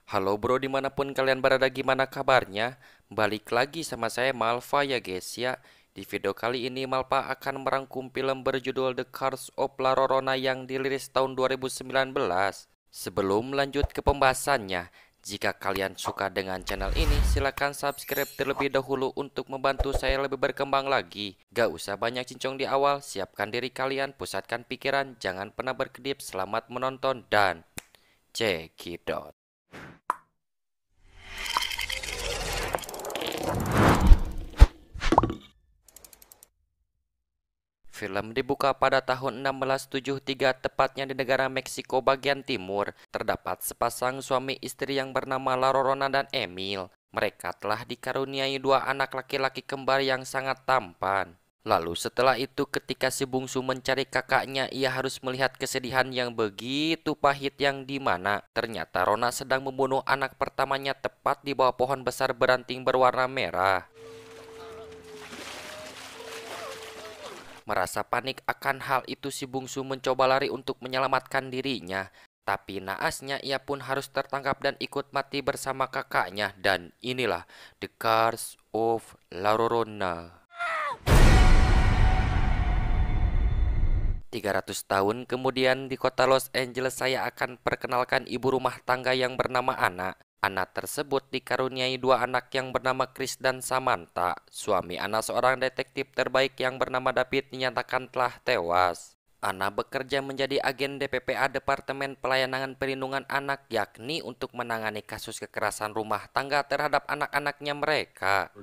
Halo bro, dimanapun kalian berada, gimana kabarnya? Balik lagi sama saya Malva ya guys ya. Di video kali ini Malva akan merangkum film berjudul The Curse of La Llorona yang dirilis tahun 2019. Sebelum lanjut ke pembahasannya, jika kalian suka dengan channel ini, silahkan subscribe terlebih dahulu untuk membantu saya lebih berkembang lagi. Gak usah banyak cincong di awal, siapkan diri kalian, pusatkan pikiran, jangan pernah berkedip, selamat menonton dan cekidot. Film dibuka pada tahun 1673, tepatnya di negara Meksiko bagian timur. Terdapat sepasang suami istri yang bernama La Llorona dan Emil. Mereka telah dikaruniai dua anak laki-laki kembar yang sangat tampan. Lalu setelah itu ketika si bungsu mencari kakaknya, ia harus melihat kesedihan yang begitu pahit yang dimana ternyata Rona sedang membunuh anak pertamanya tepat di bawah pohon besar beranting berwarna merah. Merasa panik akan hal itu, si bungsu mencoba lari untuk menyelamatkan dirinya. Tapi naasnya ia pun harus tertangkap dan ikut mati bersama kakaknya. Dan inilah The Curse of La Llorona. 300 tahun kemudian di kota Los Angeles, saya akan perkenalkan ibu rumah tangga yang bernama Ana. Ana tersebut dikaruniai dua anak yang bernama Chris dan Samantha. Suami Ana, seorang detektif terbaik yang bernama David, dinyatakan telah tewas. Ana bekerja menjadi agen DPPA, Departemen Pelayanan Perlindungan Anak, yakni untuk menangani kasus kekerasan rumah tangga terhadap anak-anaknya mereka.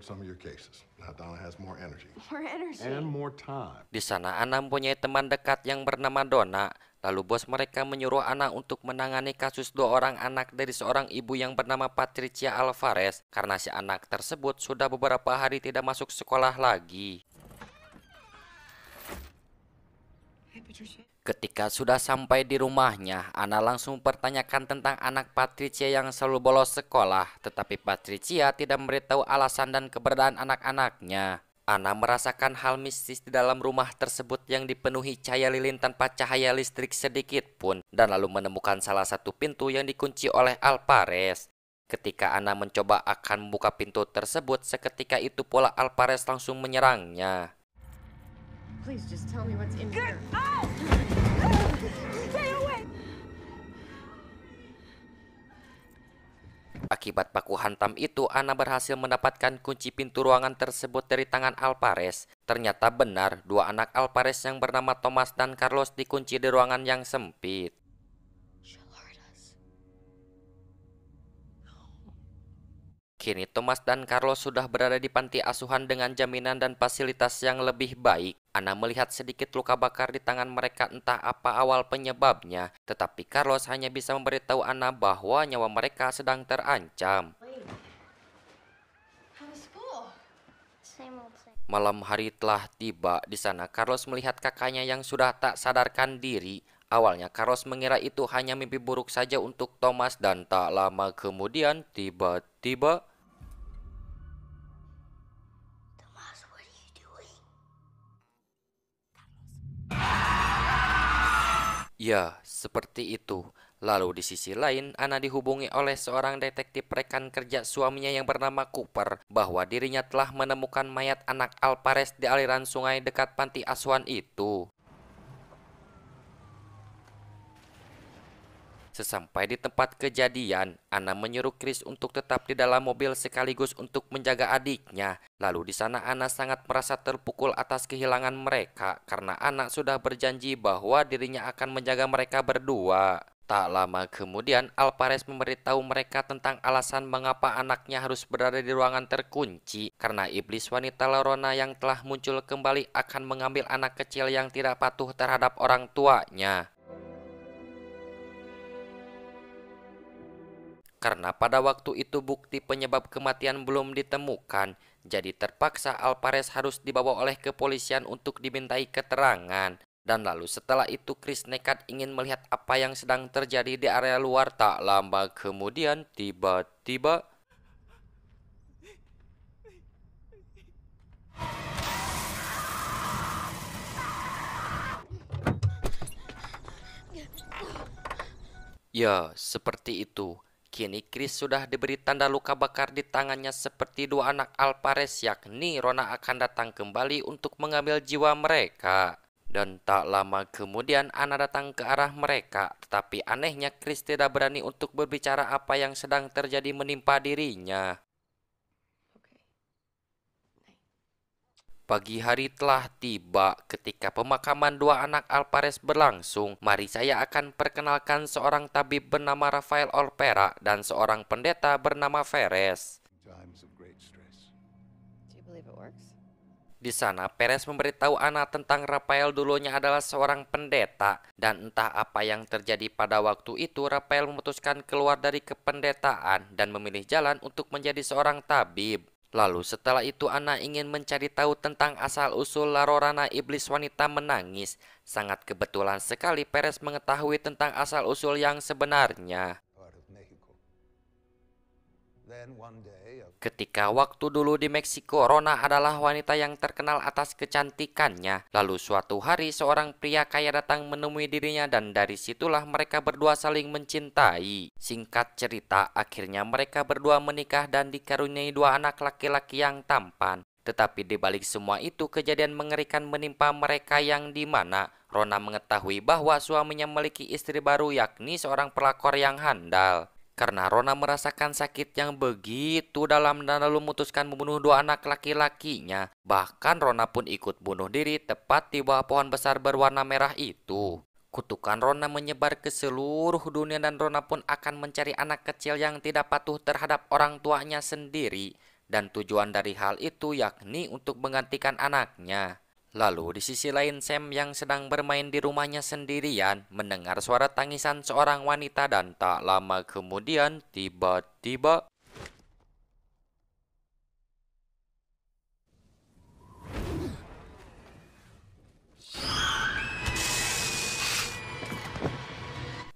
Di sana Ana mempunyai teman dekat yang bernama Donna. Lalu bos mereka menyuruh Ana untuk menangani kasus dua orang anak dari seorang ibu yang bernama Patricia Alvarez, karena si anak tersebut sudah beberapa hari tidak masuk sekolah lagi. Ketika sudah sampai di rumahnya, Ana langsung mempertanyakan tentang anak Patricia yang selalu bolos sekolah, tetapi Patricia tidak memberitahu alasan dan keberadaan anak-anaknya. Ana merasakan hal mistis di dalam rumah tersebut yang dipenuhi cahaya lilin tanpa cahaya listrik sedikit pun, dan lalu menemukan salah satu pintu yang dikunci oleh Alvarez. Ketika Ana mencoba akan membuka pintu tersebut, seketika itu pula Alvarez langsung menyerangnya. Please just tell me what's in here. Stay away! Akibat baku hantam itu, Ana berhasil mendapatkan kunci pintu ruangan tersebut dari tangan Alvarez. Ternyata benar, dua anak Alvarez yang bernama Thomas dan Carlos dikunci di ruangan yang sempit. Kini Thomas dan Carlos sudah berada di panti asuhan dengan jaminan dan fasilitas yang lebih baik. Ana melihat sedikit luka bakar di tangan mereka, entah apa awal penyebabnya. Tetapi Carlos hanya bisa memberitahu Ana bahwa nyawa mereka sedang terancam. Malam hari telah tiba. Di sana Carlos melihat kakaknya yang sudah tak sadarkan diri. Awalnya Carlos mengira itu hanya mimpi buruk saja untuk Thomas, dan tak lama kemudian tiba-tiba ya, seperti itu. Lalu di sisi lain, Ana dihubungi oleh seorang detektif rekan kerja suaminya yang bernama Cooper, bahwa dirinya telah menemukan mayat anak Alvarez di aliran sungai dekat panti asuhan itu. Sesampai di tempat kejadian, Ana menyuruh Chris untuk tetap di dalam mobil sekaligus untuk menjaga adiknya. Lalu di sana Ana sangat merasa terpukul atas kehilangan mereka, karena Ana sudah berjanji bahwa dirinya akan menjaga mereka berdua. Tak lama kemudian, Alvarez memberitahu mereka tentang alasan mengapa anaknya harus berada di ruangan terkunci, karena iblis wanita Llorona yang telah muncul kembali akan mengambil anak kecil yang tidak patuh terhadap orang tuanya. Karena pada waktu itu bukti penyebab kematian belum ditemukan, jadi terpaksa Alvarez harus dibawa oleh kepolisian untuk dimintai keterangan. Dan lalu setelah itu Chris nekat ingin melihat apa yang sedang terjadi di area luar. Tak lama kemudian tiba-tiba ya, seperti itu. Kini Chris sudah diberi tanda luka bakar di tangannya seperti dua anak Alvarez, yakni Rona akan datang kembali untuk mengambil jiwa mereka. Dan tak lama kemudian Anna datang ke arah mereka, tetapi anehnya Chris tidak berani untuk berbicara apa yang sedang terjadi menimpa dirinya. Pagi hari telah tiba ketika pemakaman dua anak Alvarez berlangsung. Mari saya akan perkenalkan seorang tabib bernama Rafael Olpera dan seorang pendeta bernama Perez. Di sana, Perez memberitahu Anna tentang Rafael dulunya adalah seorang pendeta, dan entah apa yang terjadi pada waktu itu, Rafael memutuskan keluar dari kependetaan dan memilih jalan untuk menjadi seorang tabib. Lalu setelah itu Anna ingin mencari tahu tentang asal-usul La Llorona iblis wanita menangis. Sangat kebetulan sekali Perez mengetahui tentang asal-usul yang sebenarnya. Ketika waktu dulu di Meksiko, Rona adalah wanita yang terkenal atas kecantikannya. Lalu suatu hari seorang pria kaya datang menemui dirinya dan dari situlah mereka berdua saling mencintai. Singkat cerita, akhirnya mereka berdua menikah dan dikaruniai dua anak laki-laki yang tampan. Tetapi di balik semua itu, kejadian mengerikan menimpa mereka yang dimana Rona mengetahui bahwa suaminya memiliki istri baru, yakni seorang pelakor yang handal. Karena Rona merasakan sakit yang begitu dalam dan lalu memutuskan membunuh dua anak laki-lakinya. Bahkan Rona pun ikut bunuh diri tepat di bawah pohon besar berwarna merah itu. Kutukan Rona menyebar ke seluruh dunia dan Rona pun akan mencari anak kecil yang tidak patuh terhadap orang tuanya sendiri. Dan tujuan dari hal itu yakni untuk menggantikan anaknya. Lalu di sisi lain Sam yang sedang bermain di rumahnya sendirian mendengar suara tangisan seorang wanita dan tak lama kemudian tiba-tiba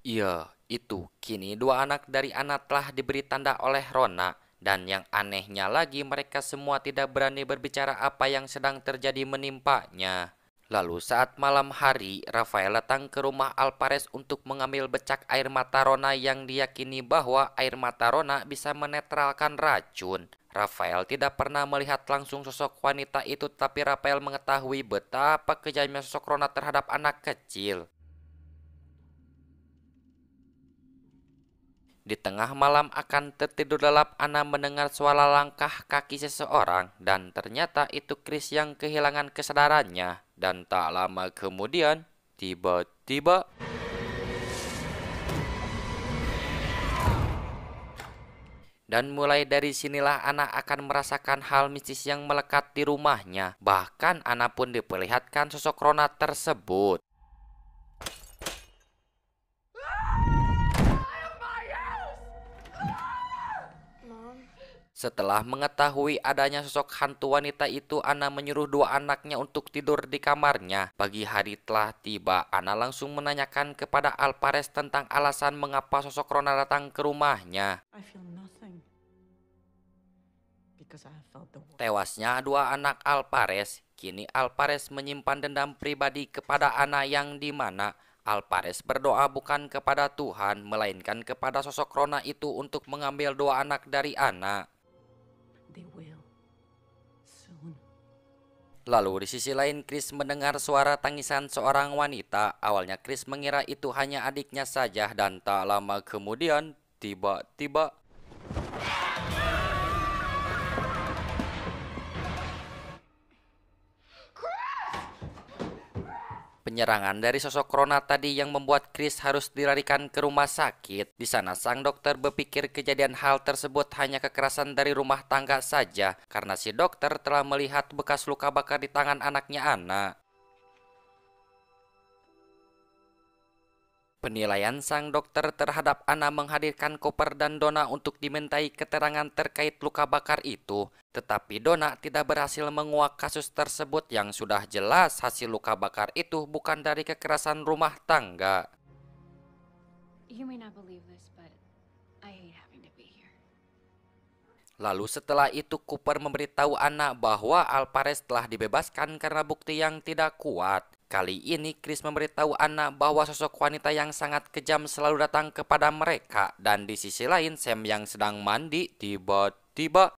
iya, itu. Kini dua anak dari Anna telah diberi tanda oleh Rona. Dan yang anehnya lagi mereka semua tidak berani berbicara apa yang sedang terjadi menimpanya. Lalu saat malam hari, Rafael datang ke rumah Alvarez untuk mengambil becak air mata Rona yang diyakini bahwa air mata Rona bisa menetralkan racun. Rafael tidak pernah melihat langsung sosok wanita itu, tapi Rafael mengetahui betapa kejamnya sosok Rona terhadap anak kecil. Di tengah malam akan tertidur lelap, Anna mendengar suara langkah kaki seseorang dan ternyata itu Chris yang kehilangan kesadarannya. Dan tak lama kemudian, tiba-tiba dan mulai dari sinilah Anna akan merasakan hal mistis yang melekat di rumahnya. Bahkan Anna pun diperlihatkan sosok Rona tersebut. Setelah mengetahui adanya sosok hantu wanita itu, Anna menyuruh dua anaknya untuk tidur di kamarnya. Pagi hari telah tiba, Anna langsung menanyakan kepada Alvarez tentang alasan mengapa sosok Rona datang ke rumahnya. Tewasnya dua anak Alvarez, kini Alvarez menyimpan dendam pribadi kepada Anna yang dimana Alvarez berdoa bukan kepada Tuhan, melainkan kepada sosok Rona itu untuk mengambil dua anak dari Anna. Lalu di sisi lain Chris mendengar suara tangisan seorang wanita. Awalnya Chris mengira itu hanya adiknya saja dan tak lama kemudian tiba-tiba penyerangan dari sosok Rona tadi yang membuat Chris harus dilarikan ke rumah sakit. Di sana sang dokter berpikir kejadian hal tersebut hanya kekerasan dari rumah tangga saja karena si dokter telah melihat bekas luka bakar di tangan anaknya Anna. Penilaian sang dokter terhadap Anna menghadirkan koper dan Donna untuk dimintai keterangan terkait luka bakar itu. Tetapi Donna tidak berhasil menguak kasus tersebut yang sudah jelas hasil luka bakar itu bukan dari kekerasan rumah tangga. Lalu setelah itu Cooper memberitahu Anna bahwa Alvarez telah dibebaskan karena bukti yang tidak kuat. Kali ini Chris memberitahu Anna bahwa sosok wanita yang sangat kejam selalu datang kepada mereka. Dan di sisi lain Sam yang sedang mandi tiba-tiba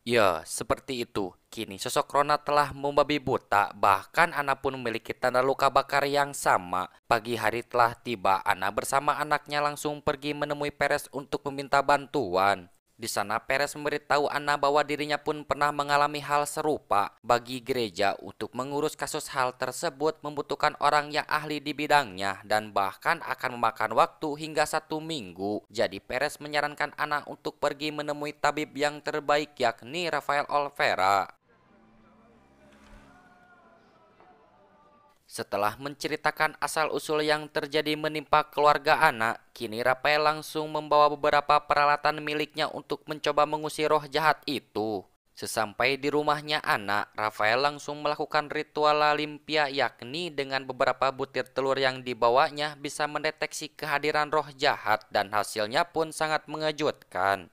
ya, seperti itu. Kini sosok Rona telah membabi buta, bahkan Ana pun memiliki tanda luka bakar yang sama. Pagi hari telah tiba, Ana bersama anaknya langsung pergi menemui Perez untuk meminta bantuan. Di sana Perez memberitahu Ana bahwa dirinya pun pernah mengalami hal serupa. Bagi gereja untuk mengurus kasus hal tersebut membutuhkan orang yang ahli di bidangnya dan bahkan akan memakan waktu hingga 1 minggu. Jadi Perez menyarankan Ana untuk pergi menemui tabib yang terbaik yakni Rafael Olvera. Setelah menceritakan asal-usul yang terjadi menimpa keluarga Ana, kini Rafael langsung membawa beberapa peralatan miliknya untuk mencoba mengusir roh jahat itu. Sesampai di rumahnya Ana, Rafael langsung melakukan ritual Limpia yakni dengan beberapa butir telur yang dibawanya bisa mendeteksi kehadiran roh jahat dan hasilnya pun sangat mengejutkan.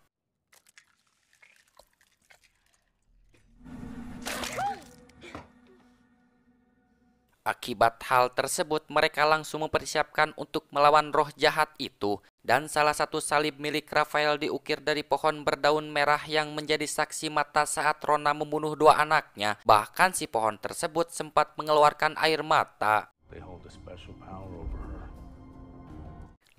Akibat hal tersebut, mereka langsung mempersiapkan untuk melawan roh jahat itu. Dan salah satu salib milik Rafael diukir dari pohon berdaun merah yang menjadi saksi mata saat Rona membunuh 2 anaknya. Bahkan si pohon tersebut sempat mengeluarkan air mata.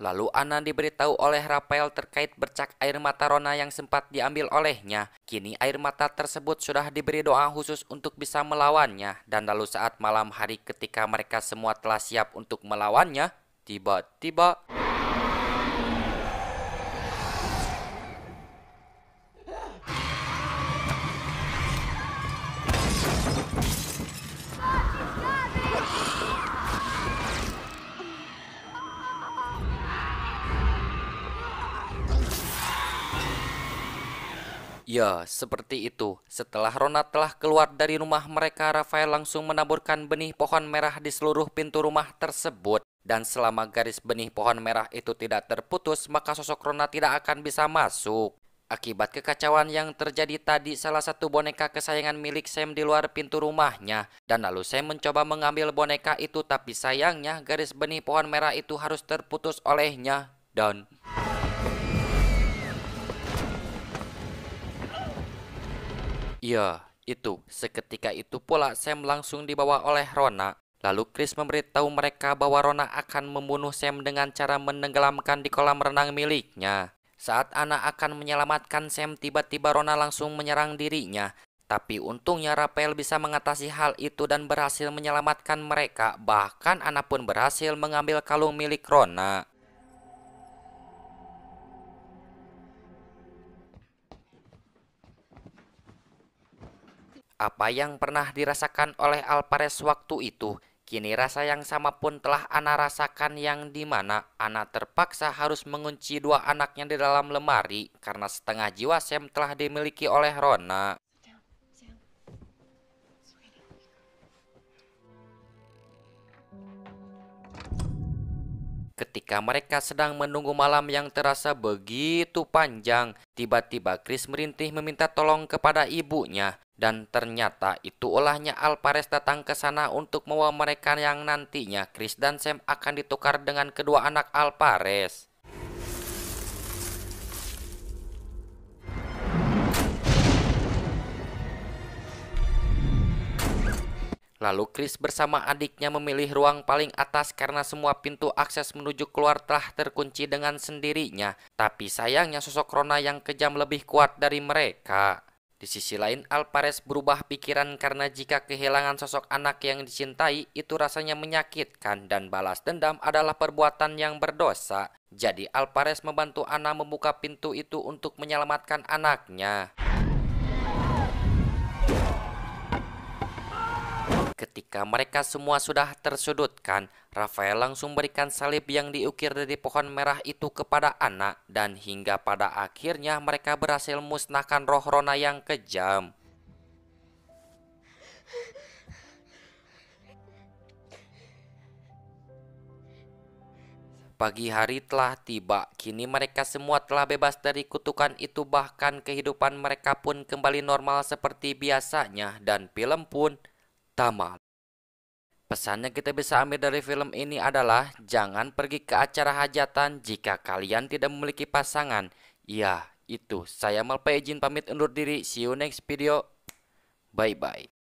Lalu Ana diberitahu oleh Rafael terkait bercak air mata Rona yang sempat diambil olehnya. Kini air mata tersebut sudah diberi doa khusus untuk bisa melawannya. Dan lalu saat malam hari ketika mereka semua telah siap untuk melawannya, tiba-tiba ya, seperti itu. Setelah Rona telah keluar dari rumah mereka, Rafael langsung menaburkan benih pohon merah di seluruh pintu rumah tersebut. Dan selama garis benih pohon merah itu tidak terputus, maka sosok Rona tidak akan bisa masuk. Akibat kekacauan yang terjadi tadi, salah satu boneka kesayangan milik Sam di luar pintu rumahnya. Dan lalu Sam mencoba mengambil boneka itu, tapi sayangnya garis benih pohon merah itu harus terputus olehnya. Dan ya, itu. Seketika itu pula Sam langsung dibawa oleh Rona. Lalu Chris memberitahu mereka bahwa Rona akan membunuh Sam dengan cara menenggelamkan di kolam renang miliknya. Saat Ana akan menyelamatkan Sam, tiba-tiba Rona langsung menyerang dirinya. Tapi untungnya Rafael bisa mengatasi hal itu dan berhasil menyelamatkan mereka. Bahkan Ana pun berhasil mengambil kalung milik Rona. Apa yang pernah dirasakan oleh Alvarez waktu itu, kini rasa yang sama pun telah Ana rasakan yang dimana Ana terpaksa harus mengunci 2 anaknya di dalam lemari karena setengah jiwa Sam telah dimiliki oleh Rona. Sam. Sweetie. Ketika mereka sedang menunggu malam yang terasa begitu panjang, tiba-tiba Chris merintih meminta tolong kepada ibunya. Dan ternyata itu ulahnya Alvarez datang ke sana untuk membawa mereka yang nantinya Chris dan Sam akan ditukar dengan kedua anak Alvarez. Lalu Chris bersama adiknya memilih ruang paling atas karena semua pintu akses menuju keluar telah terkunci dengan sendirinya. Tapi sayangnya sosok Rona yang kejam lebih kuat dari mereka. Di sisi lain, Alvarez berubah pikiran karena jika kehilangan sosok anak yang dicintai itu rasanya menyakitkan dan balas dendam adalah perbuatan yang berdosa. Jadi Alvarez membantu Ana membuka pintu itu untuk menyelamatkan anaknya. Ketika mereka semua sudah tersudutkan, Rafael langsung berikan salib yang diukir dari pohon merah itu kepada Ana dan hingga pada akhirnya mereka berhasil musnahkan roh Rona yang kejam. Pagi hari telah tiba. Kini mereka semua telah bebas dari kutukan itu, bahkan kehidupan mereka pun kembali normal seperti biasanya, dan film pun tamat. Pesan yang kita bisa ambil dari film ini adalah jangan pergi ke acara hajatan jika kalian tidak memiliki pasangan. Ya, itu. Saya Malpa izin pamit undur diri. See you next video. Bye bye.